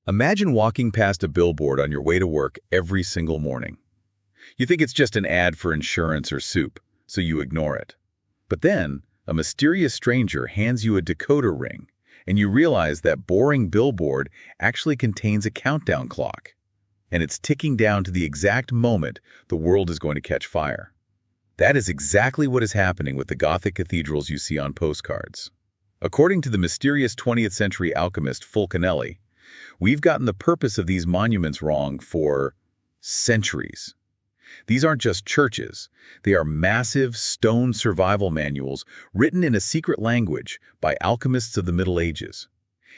Imagine walking past a billboard on your way to work every single morning. You think it's just an ad for insurance or soup, so you ignore it. But then, a mysterious stranger hands you a decoder ring, and you realize that boring billboard actually contains a countdown clock. And it's ticking down to the exact moment the world is going to catch fire. That is exactly what is happening with the Gothic cathedrals you see on postcards. According to the mysterious 20th century alchemist Fulcanelli, we've gotten the purpose of these monuments wrong for centuries. These aren't just churches. They are massive stone survival manuals written in a secret language by alchemists of the Middle Ages.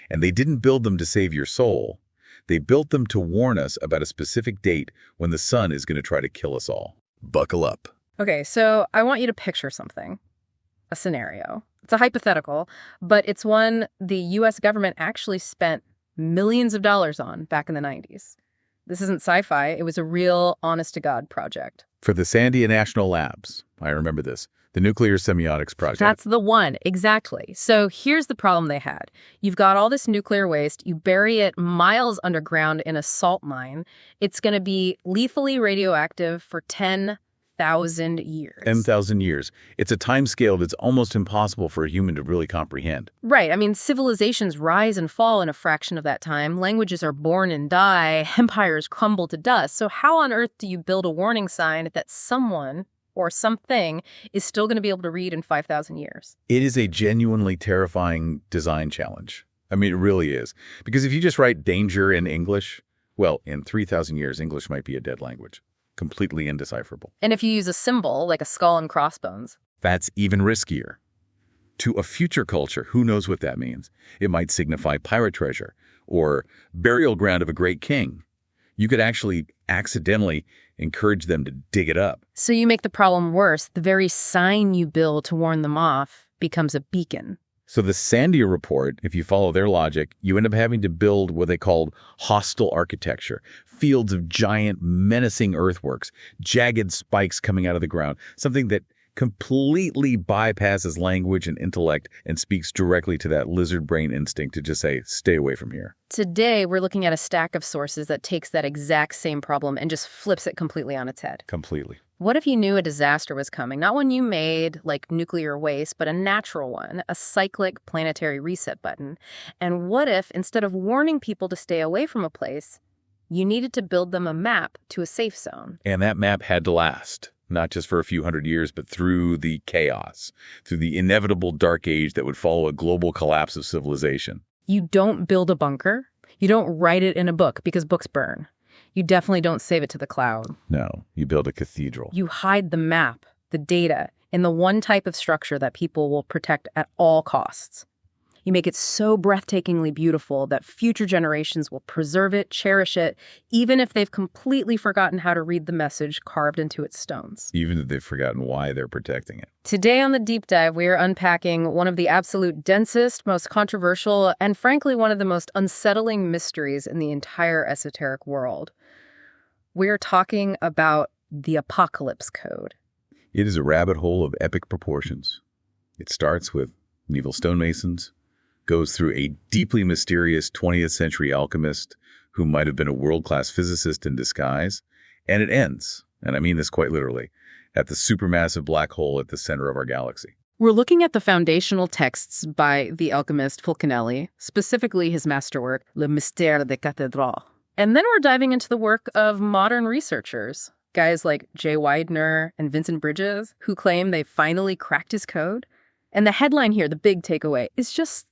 And they didn't build them to save your soul. They built them to warn us about a specific date when the sun is going to try to kill us all. Buckle up. Okay, so I want you to picture something, a scenario. It's a hypothetical, but it's one the U.S. government actually spent millions of dollars on back in the 90s. This isn't sci-fi. It was a real, honest-to-God project. For the Sandia National Labs, I remember this, the Nuclear Semiotics Project. That's the one, exactly. So here's the problem they had. You've got all this nuclear waste. You bury it miles underground in a salt mine. It's going to be lethally radioactive for 10,000 years. 10,000 years. It's a time scale that's almost impossible for a human to really comprehend. Right. I mean, civilizations rise and fall in a fraction of that time. Languages are born and die. Empires crumble to dust. So how on earth do you build a warning sign that someone or something is still going to be able to read in 5,000 years? It is a genuinely terrifying design challenge. I mean, it really is. Because if you just write danger in English, well, in 3,000 years, English might be a dead language. Completely indecipherable. And if you use a symbol, like a skull and crossbones, that's even riskier. To a future culture, who knows what that means? It might signify pirate treasure or burial ground of a great king. You could actually accidentally encourage them to dig it up. So you make the problem worse. The very sign you build to warn them off becomes a beacon. So the Sandia report, if you follow their logic, you end up having to build what they called hostile architecture, fields of giant, menacing earthworks, jagged spikes coming out of the ground, something that completely bypasses language and intellect and speaks directly to that lizard brain instinct to just say, stay away from here. Today, we're looking at a stack of sources that takes that exact same problem and just flips it completely on its head. Completely. What if you knew a disaster was coming? Not one you made, like nuclear waste, but a natural one, a cyclic planetary reset button. And what if, instead of warning people to stay away from a place, you needed to build them a map to a safe zone? And that map had to last, not just for a few hundred years, but through the chaos, through the inevitable dark age that would follow a global collapse of civilization. You don't build a bunker. You don't write it in a book because books burn. You definitely don't save it to the cloud. No, you build a cathedral. You hide the map, the data, in the one type of structure that people will protect at all costs. You make it so breathtakingly beautiful that future generations will preserve it, cherish it, even if they've completely forgotten how to read the message carved into its stones. Even if they've forgotten why they're protecting it. Today on The Deep Dive, we are unpacking one of the absolute densest, most controversial, and frankly, one of the most unsettling mysteries in the entire esoteric world. We're talking about the Apocalypse Code. It is a rabbit hole of epic proportions. It starts with medieval stonemasons, goes through a deeply mysterious 20th century alchemist who might have been a world-class physicist in disguise, and it ends, and I mean this quite literally, at the supermassive black hole at the center of our galaxy. We're looking at the foundational texts by the alchemist Fulcanelli, specifically his masterwork, Le Mystère des Cathedrals. And then we're diving into the work of modern researchers, guys like Jay Weidner and Vincent Bridges, who claim they finally cracked his code. And the headline here, the big takeaway, is just,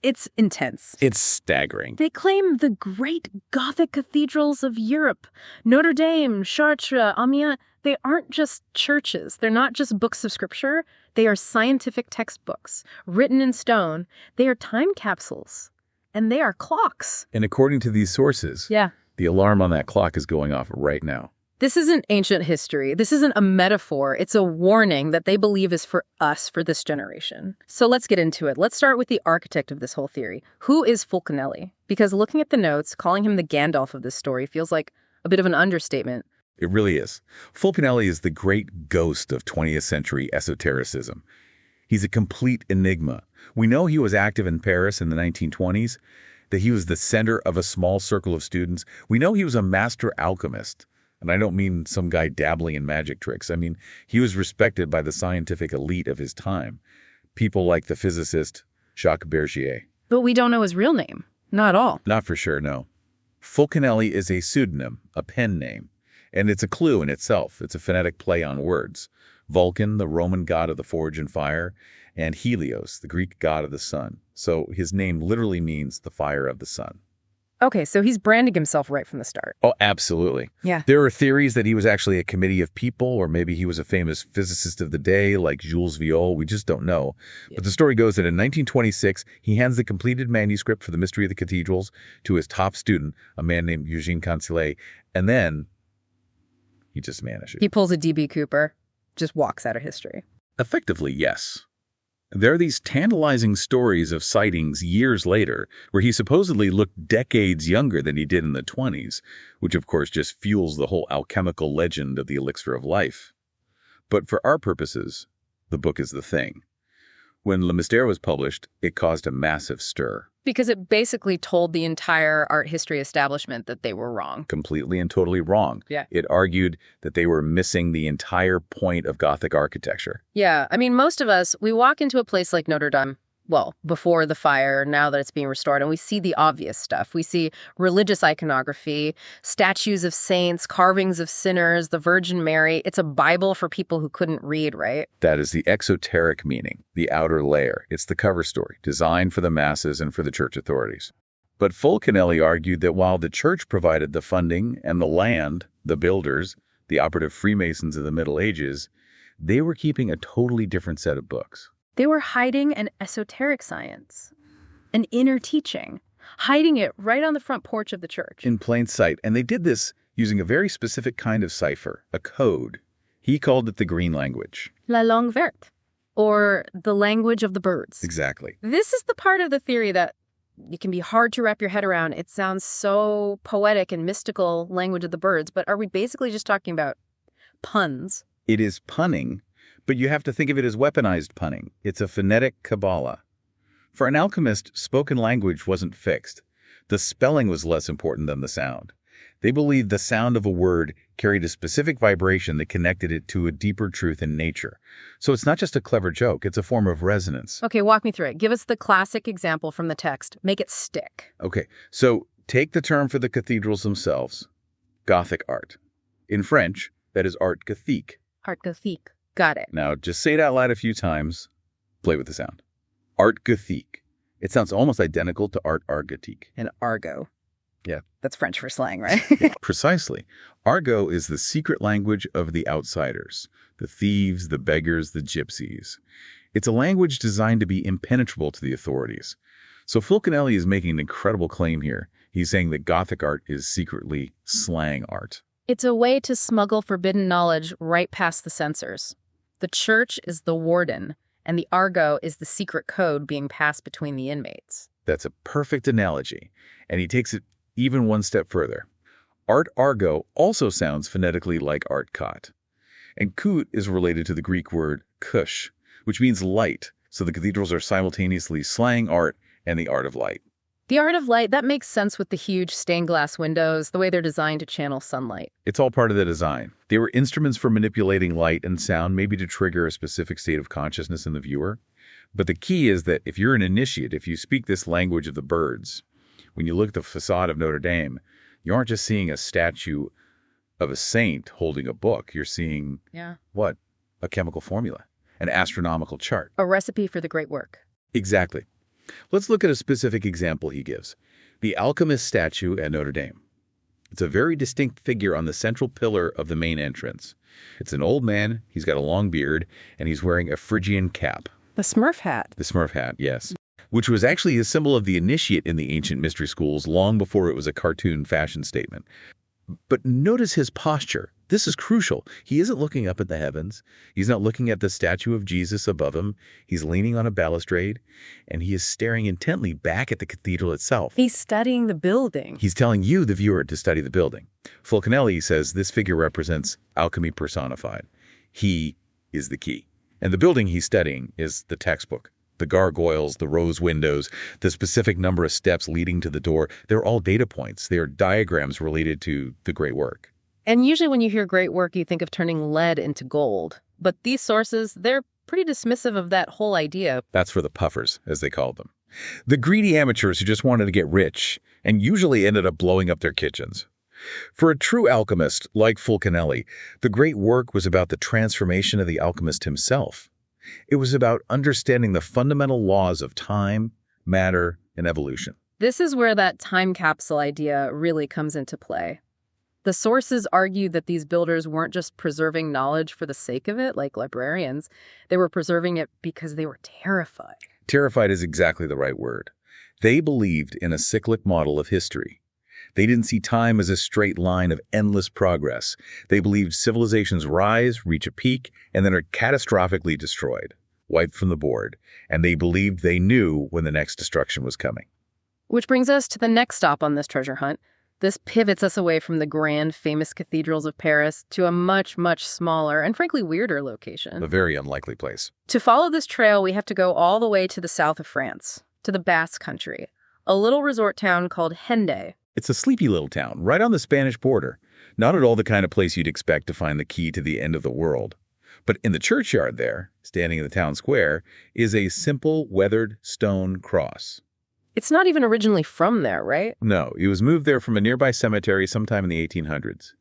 it's intense. It's staggering. They claim the great Gothic cathedrals of Europe, Notre Dame, Chartres, Amiens, they aren't just churches. They're not just books of scripture. They are scientific textbooks, written in stone. They are time capsules. And they are clocks. And according to these sources, the alarm on that clock is going off right now. This isn't ancient history. This isn't a metaphor. It's a warning that they believe is for us, for this generation. So let's get into it. Let's start with the architect of this whole theory. Who is Fulcanelli? Because looking at the notes, calling him the Gandalf of this story feels like a bit of an understatement. It really is. Fulcanelli is the great ghost of 20th century esotericism. He's a complete enigma. We know he was active in Paris in the 1920s, that he was the center of a small circle of students. We know he was a master alchemist. And I don't mean some guy dabbling in magic tricks. I mean, he was respected by the scientific elite of his time. People like the physicist Jacques Bergier. But we don't know his real name. Not at all. Not for sure, no. Fulcanelli is a pseudonym, a pen name. And it's a clue in itself. It's a phonetic play on words. Vulcan, the Roman god of the forge and fire, and Helios, the Greek god of the sun. So his name literally means the fire of the sun. Okay, so he's branding himself right from the start. Oh, absolutely. Yeah. There are theories that he was actually a committee of people, or maybe he was a famous physicist of the day like Jules Violle. We just don't know. Yeah. But the story goes that in 1926, he hands the completed manuscript for The Mystery of the Cathedrals to his top student, a man named Eugène Canceller, and then he just vanishes. He pulls a D.B. Cooper, just walks out of history. Effectively, yes. There are these tantalizing stories of sightings years later where he supposedly looked decades younger than he did in the 20s, which of course just fuels the whole alchemical legend of the elixir of life. But for our purposes, the book is the thing. When Le Mystère was published, it caused a massive stir. Because it basically told the entire art history establishment that they were wrong. Completely and totally wrong. Yeah. It argued that they were missing the entire point of Gothic architecture. Yeah. I mean, most of us, we walk into a place like Notre Dame, well, before the fire, now that it's being restored, and we see the obvious stuff. We see religious iconography, statues of saints, carvings of sinners, the Virgin Mary. It's a Bible for people who couldn't read, right? That is the exoteric meaning, the outer layer. It's the cover story, designed for the masses and for the church authorities. But Fulcanelli argued that while the church provided the funding and the land, the builders, the operative Freemasons of the Middle Ages, they were keeping a totally different set of books. They were hiding an esoteric science, an inner teaching, hiding it right on the front porch of the church. In plain sight. And they did this using a very specific kind of cipher, a code. He called it the green language. La langue verte, or the language of the birds. Exactly. This is the part of the theory that it can be hard to wrap your head around. It sounds so poetic and mystical, language of the birds, but are we basically just talking about puns? It is punning. But you have to think of it as weaponized punning. It's a phonetic Kabbalah. For an alchemist, spoken language wasn't fixed. The spelling was less important than the sound. They believed the sound of a word carried a specific vibration that connected it to a deeper truth in nature. So it's not just a clever joke, it's a form of resonance. Okay, walk me through it. Give us the classic example from the text. Make it stick. Okay, so take the term for the cathedrals themselves, Gothic art. In French, that is art Gothique. Art Gothique. Got it. Now, just say it out loud a few times. Play with the sound. Art Gothique. It sounds almost identical to art argotique. And argot. Yeah. That's French for slang, right? Precisely. Argot is the secret language of the outsiders, the thieves, the beggars, the gypsies. It's a language designed to be impenetrable to the authorities. So Fulcanelli is making an incredible claim here. He's saying that Gothic art is secretly slang art. It's a way to smuggle forbidden knowledge right past the censors. The church is the warden, and the argot is the secret code being passed between the inmates. That's a perfect analogy, and he takes it even one step further. Art argot also sounds phonetically like art cot. And kut is related to the Greek word kush, which means light, so the cathedrals are simultaneously slang art and the art of light. The art of light, that makes sense with the huge stained glass windows, the way they're designed to channel sunlight. It's all part of the design. They were instruments for manipulating light and sound, maybe to trigger a specific state of consciousness in the viewer. But the key is that if you're an initiate, if you speak this language of the birds, when you look at the facade of Notre Dame, you aren't just seeing a statue of a saint holding a book. You're seeing, what? A chemical formula, an astronomical chart. A recipe for the great work. Exactly. Let's look at a specific example he gives. The alchemist statue at Notre Dame. It's a very distinct figure on the central pillar of the main entrance. It's an old man, he's got a long beard, and he's wearing a Phrygian cap. The Smurf hat. The Smurf hat, yes. Which was actually a symbol of the initiate in the ancient mystery schools long before it was a cartoon fashion statement. But notice his posture. This is crucial. He isn't looking up at the heavens. He's not looking at the statue of Jesus above him. He's leaning on a balustrade, and he is staring intently back at the cathedral itself. He's studying the building. He's telling you, the viewer, to study the building. Fulcanelli says this figure represents alchemy personified. He is the key. And the building he's studying is the textbook, The gargoyles, the rose windows, the specific number of steps leading to the door, they're all data points. They are diagrams related to the great work. And usually when you hear great work, you think of turning lead into gold. But these sources, they're pretty dismissive of that whole idea. That's for the puffers, as they called them. The greedy amateurs who just wanted to get rich and usually ended up blowing up their kitchens. For a true alchemist like Fulcanelli, the great work was about the transformation of the alchemist himself. It was about understanding the fundamental laws of time, matter, and evolution. This is where that time capsule idea really comes into play. The sources argue that these builders weren't just preserving knowledge for the sake of it, like librarians. They were preserving it because they were terrified. Terrified is exactly the right word. They believed in a cyclic model of history. They didn't see time as a straight line of endless progress. They believed civilizations rise, reach a peak, and then are catastrophically destroyed, wiped from the board. And they believed they knew when the next destruction was coming. Which brings us to the next stop on this treasure hunt. This pivots us away from the grand, famous cathedrals of Paris to a much, much smaller and frankly weirder location. A very unlikely place. To follow this trail, we have to go all the way to the south of France, to the Basque Country, a little resort town called Hendaye. It's a sleepy little town, right on the Spanish border. Not at all the kind of place you'd expect to find the key to the end of the world. But in the churchyard there, standing in the town square, is a simple, weathered stone cross. It's not even originally from there, right? No, it was moved there from a nearby cemetery sometime in the 1800s.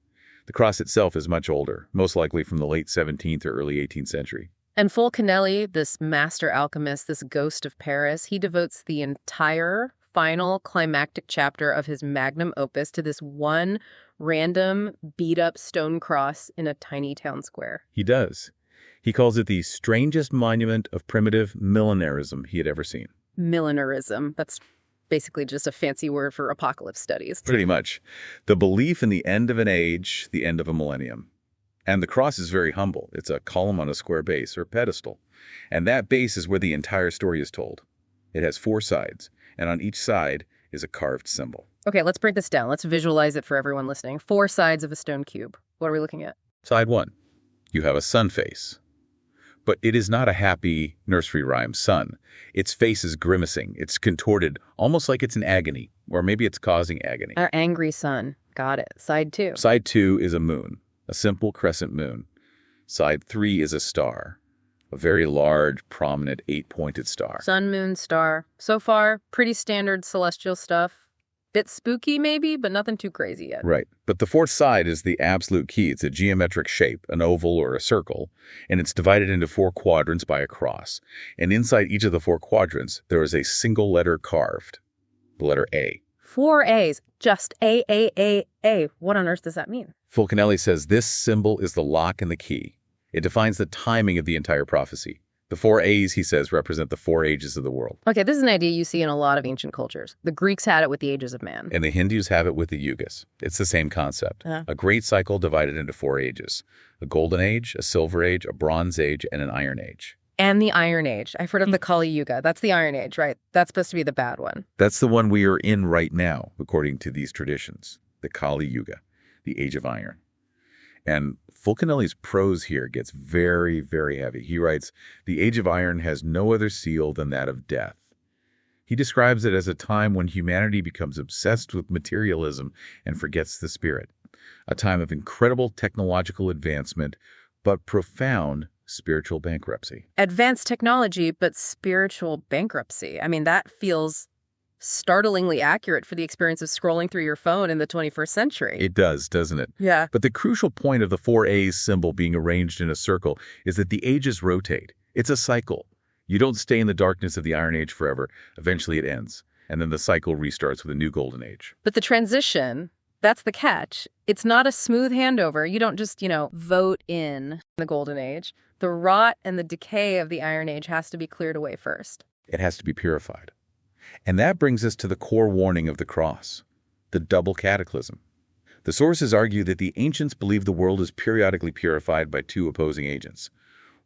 The cross itself is much older, most likely from the late 17th or early 18th century. And Fulcanelli, this master alchemist, this ghost of Paris, he devotes the entire final climactic chapter of his magnum opus to this one random beat-up stone cross in a tiny town square. He does. He calls it the strangest monument of primitive millenarism he had ever seen. Millenarism. That's basically just a fancy word for apocalypse studies. Pretty much. The belief in the end of an age, the end of a millennium. And the cross is very humble. It's a column on a square base or pedestal. And that base is where the entire story is told. It has 4 sides, and on each side is a carved symbol. Okay, let's break this down. Let's visualize it for everyone listening. 4 sides of a stone cube. What are we looking at? Side 1. You have a sun face. But it is not a happy nursery rhyme sun. Its face is grimacing. It's contorted, almost like it's in agony, or maybe it's causing agony. Our angry sun. Got it. Side 2. Side 2 is a moon, a simple crescent moon. Side 3 is a star, a very large, prominent, 8-pointed star. Sun, moon, star. So far, pretty standard celestial stuff. Bit spooky maybe, but nothing too crazy yet. Right. But the 4th side is the absolute key. It's a geometric shape, an oval or a circle, and it's divided into 4 quadrants by a cross. And inside each of the 4 quadrants, there is a single letter carved, the letter A. 4 A's. Just A, A, A, A. What on earth does that mean? Fulcanelli says this symbol is the lock and the key. It defines the timing of the entire prophecy. The 4 A's, he says, represent the 4 ages of the world. Okay, this is an idea you see in a lot of ancient cultures. The Greeks had it with the ages of man. And the Hindus have it with the yugas. It's the same concept. A great cycle divided into 4 ages. A golden age, a silver age, a bronze age, and an iron age. And the Iron Age. I've heard of the Kali Yuga. That's the Iron Age, right? That's supposed to be the bad one. That's the one we are in right now, according to these traditions. The Kali Yuga, the Age of Iron. And Fulcanelli's prose here gets very, very heavy. He writes, "The Age of Iron has no other seal than that of death." He describes it as a time when humanity becomes obsessed with materialism and forgets the spirit. A time of incredible technological advancement, but profound spiritual bankruptcy. Advanced technology, but spiritual bankruptcy. I mean, that feels startlingly accurate for the experience of scrolling through your phone in the 21st century. It does, doesn't it? Yeah. But the crucial point of the 4 A's symbol being arranged in a circle is that the ages rotate. It's a cycle. You don't stay in the darkness of the Iron Age forever. Eventually it ends. And then the cycle restarts with a new golden age. But the transition, that's the catch. It's not a smooth handover. You don't just, vote in the golden age. The rot and the decay of the Iron Age has to be cleared away first. It has to be purified. And that brings us to the core warning of the cross, the double cataclysm. The sources argue that the ancients believed the world is periodically purified by 2 opposing agents,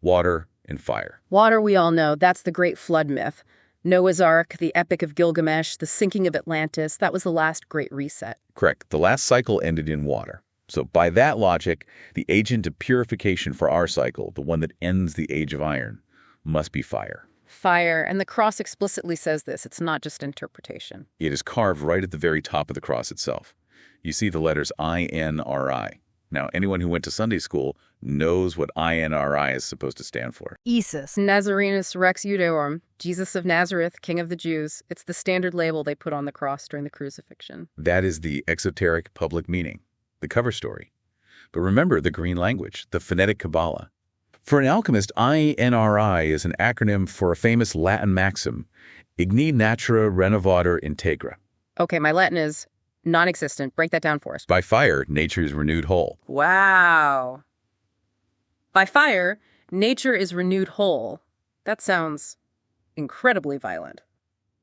water and fire. Water, we all know, that's the great flood myth. Noah's Ark, the Epic of Gilgamesh, the sinking of Atlantis, that was the last great reset. Correct. The last cycle ended in water. So by that logic, the agent of purification for our cycle, the one that ends the Age of Iron, must be fire. Fire, and the cross explicitly says this. It's not just interpretation. It is carved right at the very top of the cross itself. You see the letters INRI. Now, anyone who went to Sunday school knows what INRI is supposed to stand for. Jesus. Nazarenus Rex Judeorum, Jesus of Nazareth, King of the Jews. It's the standard label they put on the cross during the crucifixion. That is the exoteric public meaning, the cover story. But remember the green language, the phonetic Kabbalah. For an alchemist, INRI is an acronym for a famous Latin maxim, Igni natura renovator integra. Okay, my Latin is non-existent. Break that down for us. By fire, nature is renewed whole. Wow. By fire, nature is renewed whole. That sounds incredibly violent,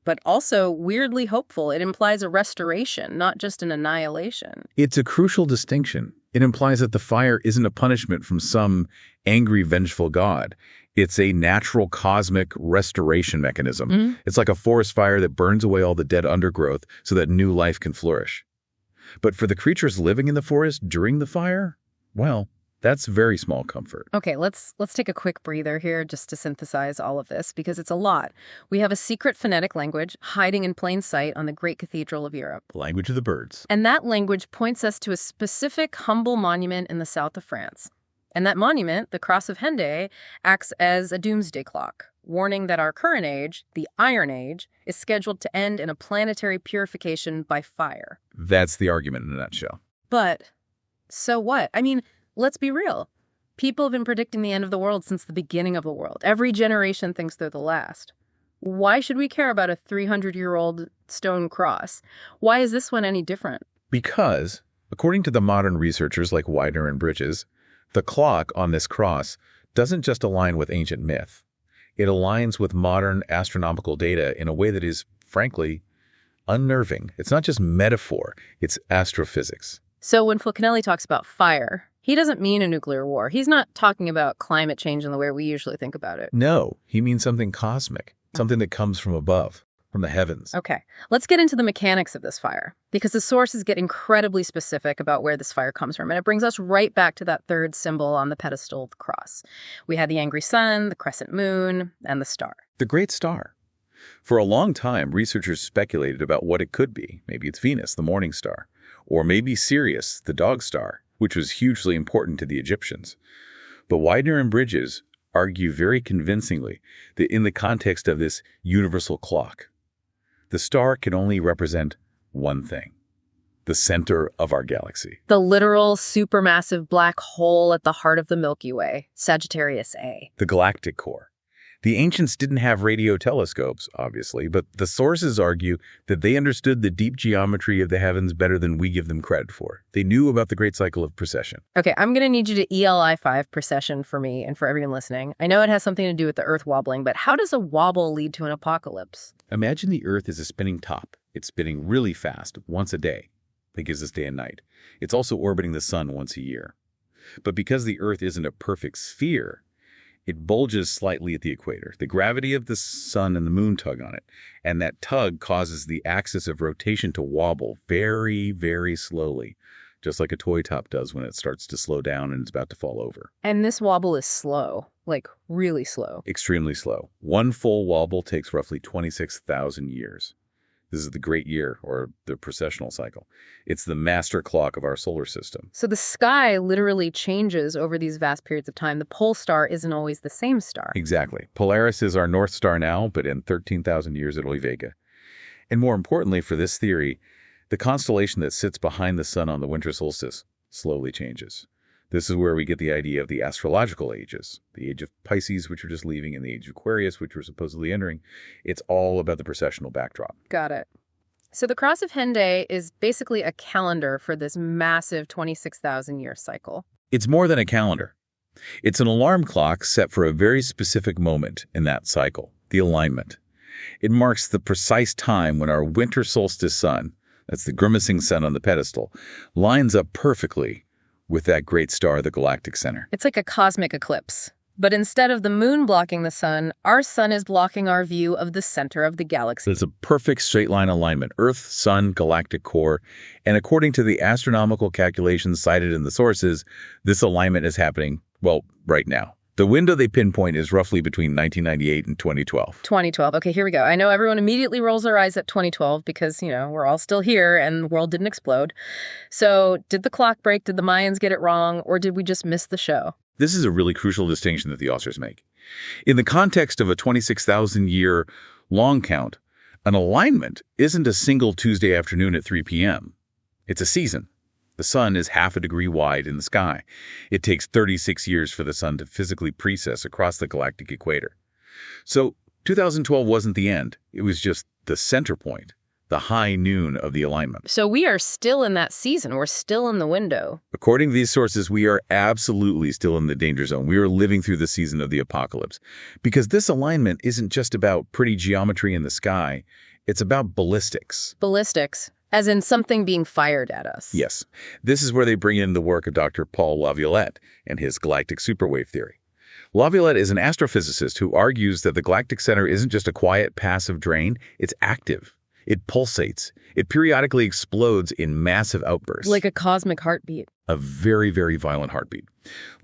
but also weirdly hopeful. It implies a restoration, not just an annihilation. It's a crucial distinction. It implies that the fire isn't a punishment from some angry, vengeful god. It's a natural cosmic restoration mechanism. It's like a forest fire that burns away all the dead undergrowth so that new life can flourish. But for the creatures living in the forest during the fire, well, that's very small comfort. Okay, let's take a quick breather here just to synthesize all of this, because it's a lot. We have a secret phonetic language hiding in plain sight on the Great Cathedral of Europe. The language of the birds. And that language points us to a specific humble monument in the south of France. And that monument, the Cross of Hendaye, acts as a doomsday clock, warning that our current age, the Iron Age, is scheduled to end in a planetary purification by fire. That's the argument in a nutshell. But so what? I mean, let's be real. People have been predicting the end of the world since the beginning of the world. Every generation thinks they're the last. Why should we care about a 300-year-old stone cross? Why is this one any different? Because, according to the modern researchers like Weidner and Bridges, the clock on this cross doesn't just align with ancient myth. It aligns with modern astronomical data in a way that is, frankly, unnerving. It's not just metaphor, it's astrophysics. So when Fulcanelli talks about fire, he doesn't mean a nuclear war. He's not talking about climate change in the way we usually think about it. No, he means something cosmic, something that comes from above, from the heavens. Okay, let's get into the mechanics of this fire, because the sources get incredibly specific about where this fire comes from, and it brings us right back to that third symbol on the pedestal of the cross. We had the angry sun, the crescent moon, and the star. The great star. For a long time, researchers speculated about what it could be. Maybe it's Venus, the morning star, or maybe Sirius, the dog star, which was hugely important to the Egyptians. But Weidner and Bridges argue very convincingly that in the context of this universal clock, the star can only represent one thing: the center of our galaxy. The literal supermassive black hole at the heart of the Milky Way, Sagittarius A. The galactic core. The ancients didn't have radio telescopes, obviously, but the sources argue that they understood the deep geometry of the heavens better than we give them credit for. They knew about the great cycle of precession. Okay, I'm going to need you to ELI5 precession for me and for everyone listening. I know it has something to do with the Earth wobbling, but how does a wobble lead to an apocalypse? Imagine the Earth is a spinning top. It's spinning really fast, once a day. That gives us day and night. It's also orbiting the sun once a year. But because the Earth isn't a perfect sphere, it bulges slightly at the equator. The gravity of the sun and the moon tug on it, and that tug causes the axis of rotation to wobble very, very slowly, just like a toy top does when it starts to slow down and it's about to fall over. And this wobble is slow, like really slow. Extremely slow. One full wobble takes roughly 26,000 years. This is the great year, or the precessional cycle. It's the master clock of our solar system. So the sky literally changes over these vast periods of time. The pole star isn't always the same star. Exactly. Polaris is our North Star now, but in 13,000 years it'll be Vega. And more importantly for this theory, the constellation that sits behind the sun on the winter solstice slowly changes. This is where we get the idea of the astrological ages, the age of Pisces, which we're just leaving, and the age of Aquarius, which we're supposedly entering. It's all about the precessional backdrop. Got it. So the Cross of Hendaye is basically a calendar for this massive 26,000-year cycle. It's more than a calendar. It's an alarm clock set for a very specific moment in that cycle, the alignment. It marks the precise time when our winter solstice sun, that's the grimacing sun on the pedestal, lines up perfectly with that great star, the galactic center. It's like a cosmic eclipse. But instead of the moon blocking the sun, our sun is blocking our view of the center of the galaxy. It's a perfect straight line alignment, Earth, sun, galactic core. And according to the astronomical calculations cited in the sources, this alignment is happening, well, right now. The window they pinpoint is roughly between 1998 and 2012. 2012. Okay, here we go. I know everyone immediately rolls their eyes at 2012 because, we're all still here and the world didn't explode. So did the clock break? Did the Mayans get it wrong? Or did we just miss the show? This is a really crucial distinction that the authors make. In the context of a 26,000-year long count, an alignment isn't a single Tuesday afternoon at 3 p.m. It's a season. The sun is half a degree wide in the sky. It takes 36 years for the sun to physically precess across the galactic equator. So 2012 wasn't the end. It was just the center point, the high noon of the alignment. So we are still in that season. We're still in the window. According to these sources, we are absolutely still in the danger zone. We are living through the season of the apocalypse. Because this alignment isn't just about pretty geometry in the sky. It's about ballistics. Ballistics. As in something being fired at us. Yes. This is where they bring in the work of Dr. Paul LaViolette and his Galactic Superwave theory. LaViolette is an astrophysicist who argues that the galactic center isn't just a quiet, passive drain. It's active. It pulsates. It periodically explodes in massive outbursts. Like a cosmic heartbeat. A very, very violent heartbeat.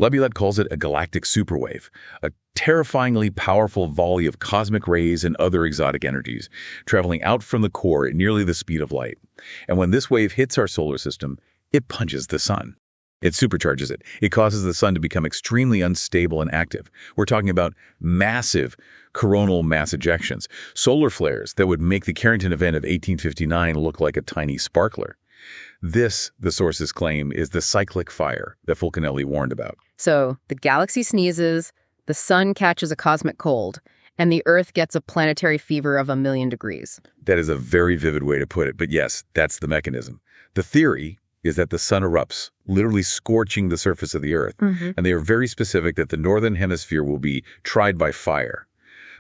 LaViolette calls it a galactic superwave, a terrifyingly powerful volley of cosmic rays and other exotic energies, traveling out from the core at nearly the speed of light. And when this wave hits our solar system, it punches the sun. It supercharges it. It causes the sun to become extremely unstable and active. We're talking about massive coronal mass ejections, solar flares that would make the Carrington event of 1859 look like a tiny sparkler. This, the sources claim, is the cyclic fire that Fulcanelli warned about. So the galaxy sneezes, the sun catches a cosmic cold, and the Earth gets a planetary fever of 1,000,000 degrees. That is a very vivid way to put it, but yes, that's the mechanism. The theory is that the sun erupts, literally scorching the surface of the Earth, and they are very specific that the northern hemisphere will be tried by fire.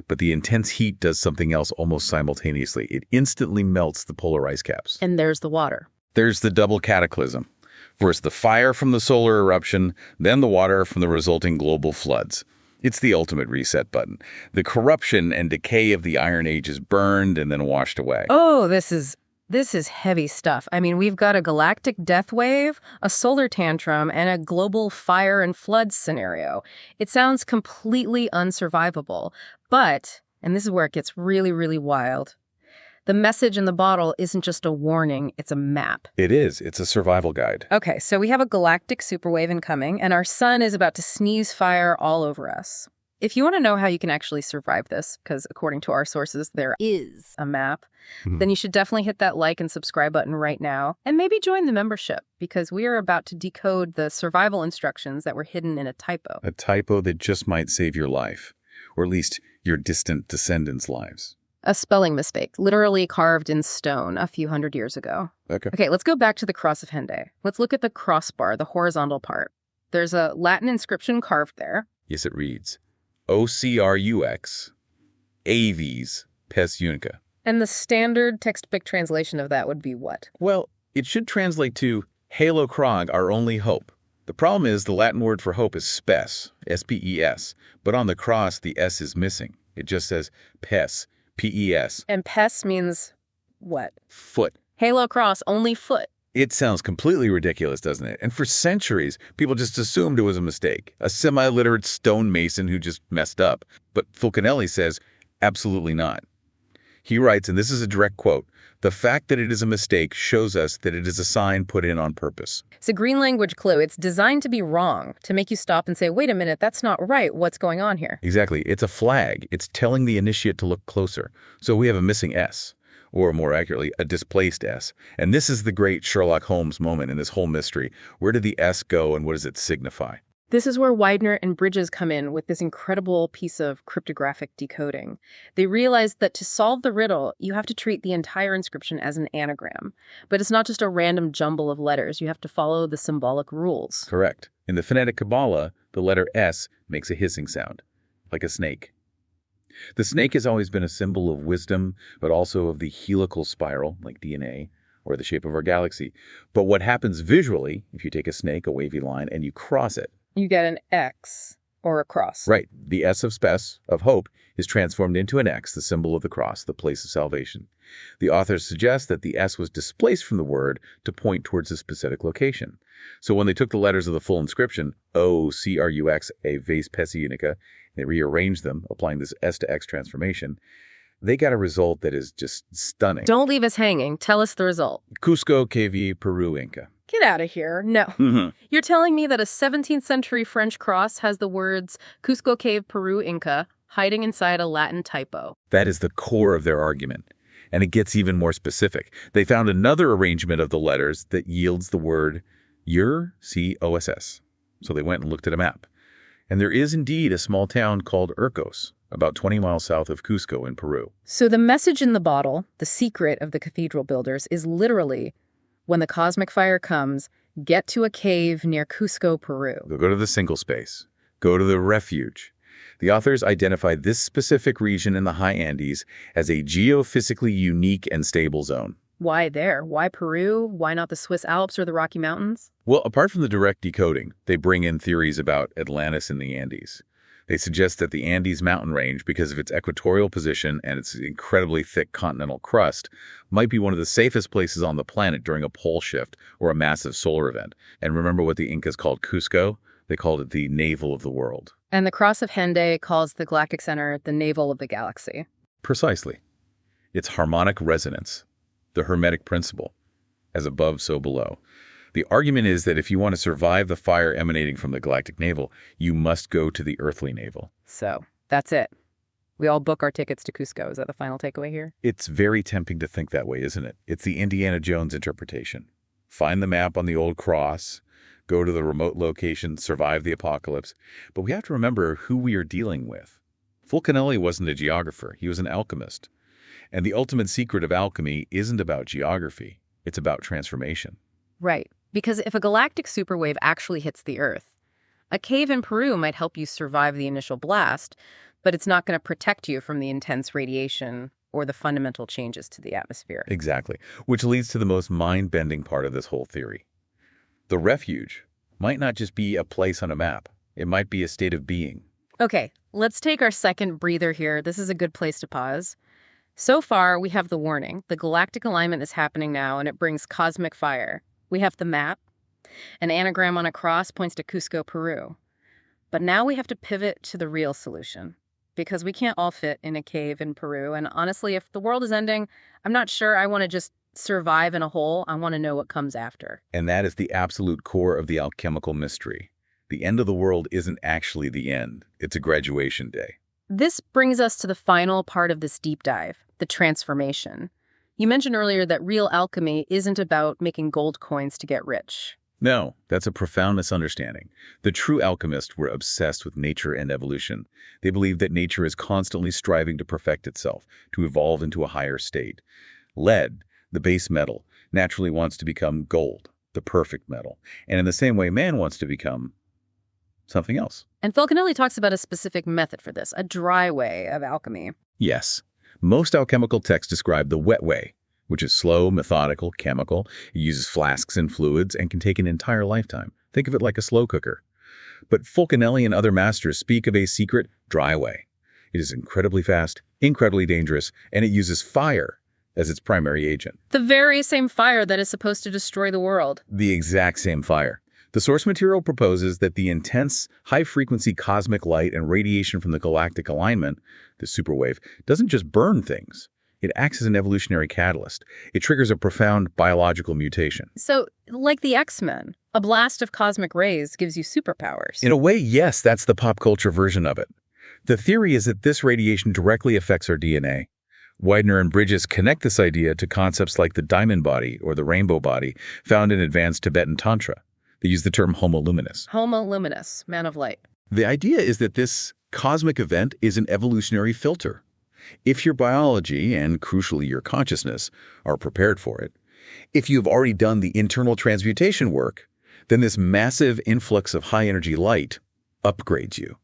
But the intense heat does something else almost simultaneously. It instantly melts the polar ice caps. And there's the water. There's the double cataclysm. First the fire from the solar eruption, then the water from the resulting global floods. It's the ultimate reset button. The corruption and decay of the Iron Age is burned and then washed away. Oh, this is heavy stuff. I mean, we've got a galactic death wave, a solar tantrum, and a global fire and flood scenario. It sounds completely unsurvivable. But, and this is where it gets really, really wild, the message in the bottle isn't just a warning, it's a map. It is. It's a survival guide. Okay, so we have a galactic superwave incoming, and our sun is about to sneeze fire all over us. If you want to know how you can actually survive this, because according to our sources, there is a map, then you should definitely hit that like and subscribe button right now, and maybe join the membership, because we are about to decode the survival instructions that were hidden in a typo. A typo that just might save your life, or at least your distant descendants' lives. A spelling mistake, literally carved in stone a few hundred years ago. Okay, let's go back to the Cross of Henday. Let's look at the crossbar, the horizontal part. There's a Latin inscription carved there. Yes, it reads, OCRUX, Aves, Pes Unica. And the standard textbook translation of that would be what? Well, it should translate to Halo Krog, our only hope. The problem is the Latin word for hope is spes, S-P-E-S, but on the cross the S is missing. It just says pes, P-E-S. And pes means what? Foot. Halo cross, only foot. It sounds completely ridiculous, doesn't it? And for centuries, people just assumed it was a mistake, a semi-literate stonemason who just messed up. But Fulcanelli says, absolutely not. He writes, and this is a direct quote, "The fact that it is a mistake shows us that it is a sign put in on purpose." It's a green language clue. It's designed to be wrong, to make you stop and say, wait a minute, that's not right. What's going on here? Exactly. It's a flag. It's telling the initiate to look closer. So we have a missing S, or more accurately, a displaced S. And this is the great Sherlock Holmes moment in this whole mystery. Where did the S go and what does it signify? This is where Weidner and Bridges come in with this incredible piece of cryptographic decoding. They realized that to solve the riddle, you have to treat the entire inscription as an anagram. But it's not just a random jumble of letters. You have to follow the symbolic rules. Correct. In the phonetic Kabbalah, the letter S makes a hissing sound, like a snake. The snake has always been a symbol of wisdom, but also of the helical spiral, like DNA, or the shape of our galaxy. But what happens visually, if you take a snake, a wavy line, and you cross it, You get an X. or a cross. Right. The S of spes, of hope, is transformed into an X, the symbol of the cross, the place of salvation. The authors suggest that the S was displaced from the word to point towards a specific location. So when they took the letters of the full inscription, O, C-R-U-X, a ves pesi unica, they rearranged them, applying this S to X transformation, they got a result that is just stunning. Don't leave us hanging. Tell us the result. Cusco, KV, Peru, Inca. Get out of here. No. You're telling me that a 17th century French cross has the words Cusco Cave, Peru, Inca hiding inside a Latin typo? That is the core of their argument. And it gets even more specific. They found another arrangement of the letters that yields the word Ur, C-O-S-S. So they went and looked at a map. And there is indeed a small town called Urcos, about 20 miles south of Cusco in Peru. So the message in the bottle, the secret of the cathedral builders, is literally, when the cosmic fire comes, get to a cave near Cusco, Peru. Go to the single space. Go to the refuge. The authors identified this specific region in the high Andes as a geophysically unique and stable zone. Why there? Why Peru? Why not the Swiss Alps or the Rocky Mountains? Well, apart from the direct decoding, they bring in theories about Atlantis in the Andes. They suggest that the Andes mountain range, because of its equatorial position and its incredibly thick continental crust, might be one of the safest places on the planet during a pole shift or a massive solar event. And remember what the Incas called Cusco? They called it the navel of the world. And the Cross of Henday calls the Galactic Center the navel of the galaxy. Precisely. It's harmonic resonance, the Hermetic principle, as above, so below. The argument is that if you want to survive the fire emanating from the galactic navel, you must go to the earthly navel. So, that's it. We all book our tickets to Cusco. Is that the final takeaway here? It's very tempting to think that way, isn't it? It's the Indiana Jones interpretation. Find the map on the old cross, go to the remote location, survive the apocalypse. But we have to remember who we are dealing with. Fulcanelli wasn't a geographer. He was an alchemist. And the ultimate secret of alchemy isn't about geography. It's about transformation. Right. Because if a galactic superwave actually hits the Earth, a cave in Peru might help you survive the initial blast, but it's not going to protect you from the intense radiation or the fundamental changes to the atmosphere. Exactly. Which leads to the most mind-bending part of this whole theory. The refuge might not just be a place on a map. It might be a state of being. Okay, let's take our second breather here. This is a good place to pause. So far, we have the warning. The galactic alignment is happening now, and it brings cosmic fire. We have the map. An anagram on a cross points to Cusco, Peru. But now we have to pivot to the real solution, because we can't all fit in a cave in Peru. And honestly, if the world is ending, I'm not sure I want to just survive in a hole. I want to know what comes after. And that is the absolute core of the alchemical mystery. The end of the world isn't actually the end. It's a graduation day. This brings us to the final part of this deep dive, the transformation. You mentioned earlier that real alchemy isn't about making gold coins to get rich. No, that's a profound misunderstanding. The true alchemists were obsessed with nature and evolution. They believed that nature is constantly striving to perfect itself, to evolve into a higher state. Lead, the base metal, naturally wants to become gold, the perfect metal. And in the same way, man wants to become something else. And Fulcanelli talks about a specific method for this, a dry way of alchemy. Yes. Most alchemical texts describe the wet way, which is slow, methodical, chemical. It uses flasks and fluids and can take an entire lifetime. Think of it like a slow cooker. But Fulcanelli and other masters speak of a secret dry way. It is incredibly fast, incredibly dangerous, and it uses fire as its primary agent. The very same fire that is supposed to destroy the world. The exact same fire. The source material proposes that the intense, high-frequency cosmic light and radiation from the galactic alignment, the superwave, doesn't just burn things. It acts as an evolutionary catalyst. It triggers a profound biological mutation. So, like the X-Men, a blast of cosmic rays gives you superpowers. In a way, yes, that's the pop culture version of it. The theory is that this radiation directly affects our DNA. Weidner and Bridges connect this idea to concepts like the diamond body or the rainbow body found in advanced Tibetan Tantra. They use the term homo luminous. Homo luminous, man of light. The idea is that this cosmic event is an evolutionary filter. If your biology, and crucially your consciousness, are prepared for it, if you've already done the internal transmutation work, then this massive influx of high-energy light upgrades you.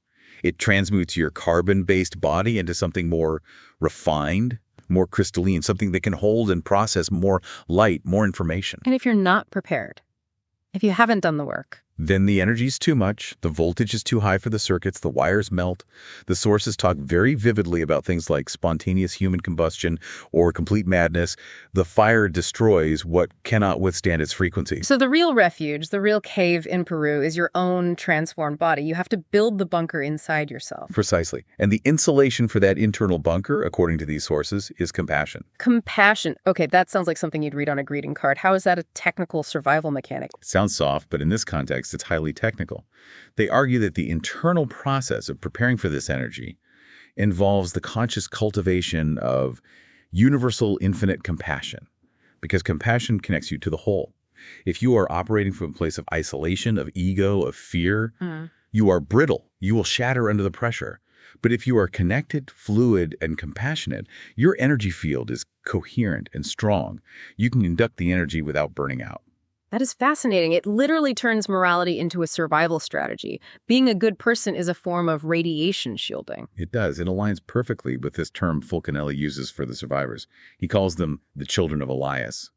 It transmutes your carbon-based body into something more refined, more crystalline, something that can hold and process more light, more information. And if you're not prepared, if you haven't done the work, Then the energy's too much, the voltage is too high for the circuits, the wires melt. The sources talk very vividly about things like spontaneous human combustion or complete madness. The fire destroys what cannot withstand its frequency. So the real refuge, the real cave in Peru, is your own transformed body. You have to build the bunker inside yourself. Precisely. And the insulation for that internal bunker, according to these sources, is compassion. Compassion. Okay, that sounds like something you'd read on a greeting card. How is that a technical survival mechanic? It sounds soft, but in this context, it's highly technical. They argue that the internal process of preparing for this energy involves the conscious cultivation of universal infinite compassion, because compassion connects you to the whole. If you are operating from a place of isolation, of ego, of fear, you are brittle. You will shatter under the pressure. But if you are connected, fluid, and compassionate, your energy field is coherent and strong. You can conduct the energy without burning out. That is fascinating. It literally turns morality into a survival strategy. Being a good person is a form of radiation shielding. It does. It aligns perfectly with this term Fulcanelli uses for the survivors. He calls them the children of Elias.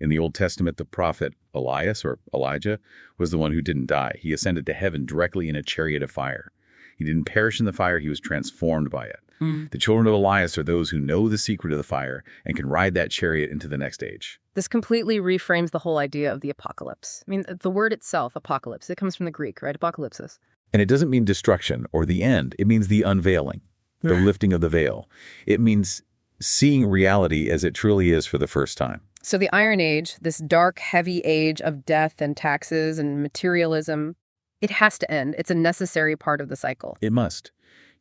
In the Old Testament, the prophet Elias, or Elijah, was the one who didn't die. He ascended to heaven directly in a chariot of fire. He didn't perish in the fire. He was transformed by it. The children of Elias are those who know the secret of the fire and can ride that chariot into the next age. This completely reframes the whole idea of the apocalypse. I mean, the word itself, apocalypse, it comes from the Greek, right? Apocalypsis. And it doesn't mean destruction or the end. It means the unveiling, the lifting of the veil. It means seeing reality as it truly is for the first time. So the Iron Age, this dark, heavy age of death and taxes and materialism, it has to end. It's a necessary part of the cycle. It must.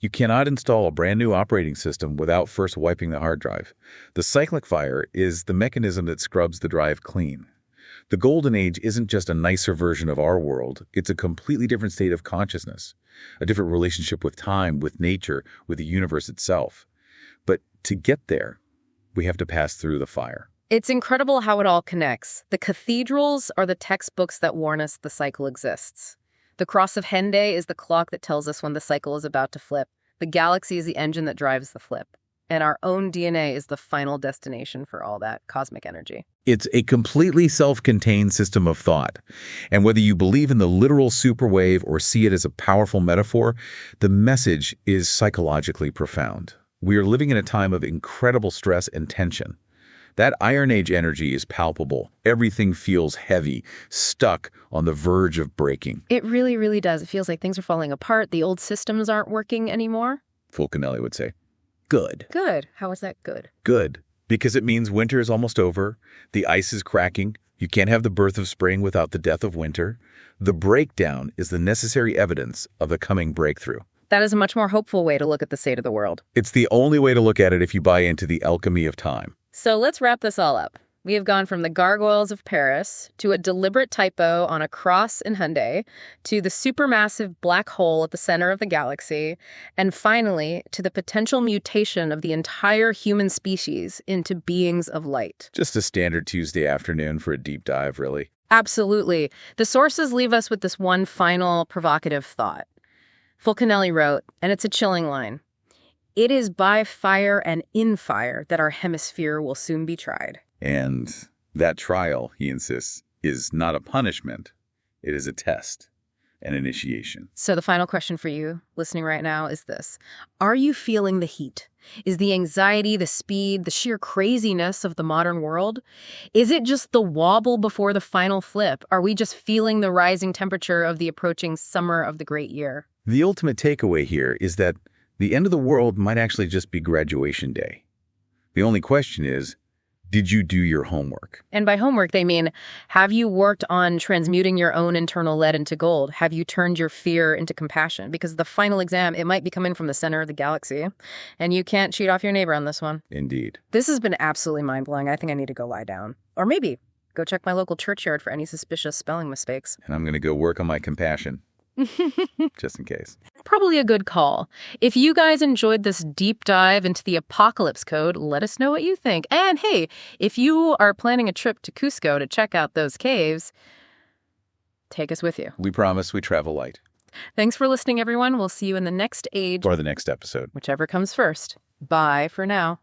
You cannot install a brand new operating system without first wiping the hard drive. The cyclic fire is the mechanism that scrubs the drive clean. The Golden Age isn't just a nicer version of our world. It's a completely different state of consciousness, a different relationship with time, with nature, with the universe itself. But to get there, we have to pass through the fire. It's incredible how it all connects. The cathedrals are the textbooks that warn us the cycle exists. The cross of Henday is the clock that tells us when the cycle is about to flip. The galaxy is the engine that drives the flip. And our own DNA is the final destination for all that cosmic energy. It's a completely self-contained system of thought. And whether you believe in the literal superwave or see it as a powerful metaphor, the message is psychologically profound. We are living in a time of incredible stress and tension. That Iron Age energy is palpable. Everything feels heavy, stuck on the verge of breaking. It really, really does. It feels like things are falling apart. The old systems aren't working anymore. Fulcanelli would say. Good. Good. How is that good? Good. Because it means winter is almost over. The ice is cracking. You can't have the birth of spring without the death of winter. The breakdown is the necessary evidence of the coming breakthrough. That is a much more hopeful way to look at the state of the world. It's the only way to look at it if you buy into the alchemy of time. So let's wrap this all up. We have gone from the gargoyles of Paris to a deliberate typo on a cross in Henday to the supermassive black hole at the center of the galaxy, and finally to the potential mutation of the entire human species into beings of light. Just a standard Tuesday afternoon for a deep dive, really. Absolutely. The sources leave us with this one final provocative thought. Fulcanelli wrote, and it's a chilling line, "It is by fire and in fire that our hemisphere will soon be tried." And that trial, he insists, is not a punishment. It is a test, an initiation. So the final question for you listening right now is this. Are you feeling the heat? Is the anxiety, the speed, the sheer craziness of the modern world? Is it just the wobble before the final flip? Are we just feeling the rising temperature of the approaching summer of the great year? The ultimate takeaway here is that the end of the world might actually just be graduation day. The only question is, did you do your homework? And by homework, they mean, have you worked on transmuting your own internal lead into gold? Have you turned your fear into compassion? Because the final exam, it might be coming from the center of the galaxy, and you can't cheat off your neighbor on this one. Indeed. This has been absolutely mind-blowing. I think I need to go lie down. Or maybe go check my local churchyard for any suspicious spelling mistakes. And I'm going to go work on my compassion. Just in case. Probably a good call. If you guys enjoyed this deep dive into the Apocalypse Code, let us know what you think. And hey, if you are planning a trip to Cusco to check out those caves, take us with you. We promise we travel light. Thanks for listening, everyone. We'll see you in the next age. Or the next episode. Whichever comes first. Bye for now.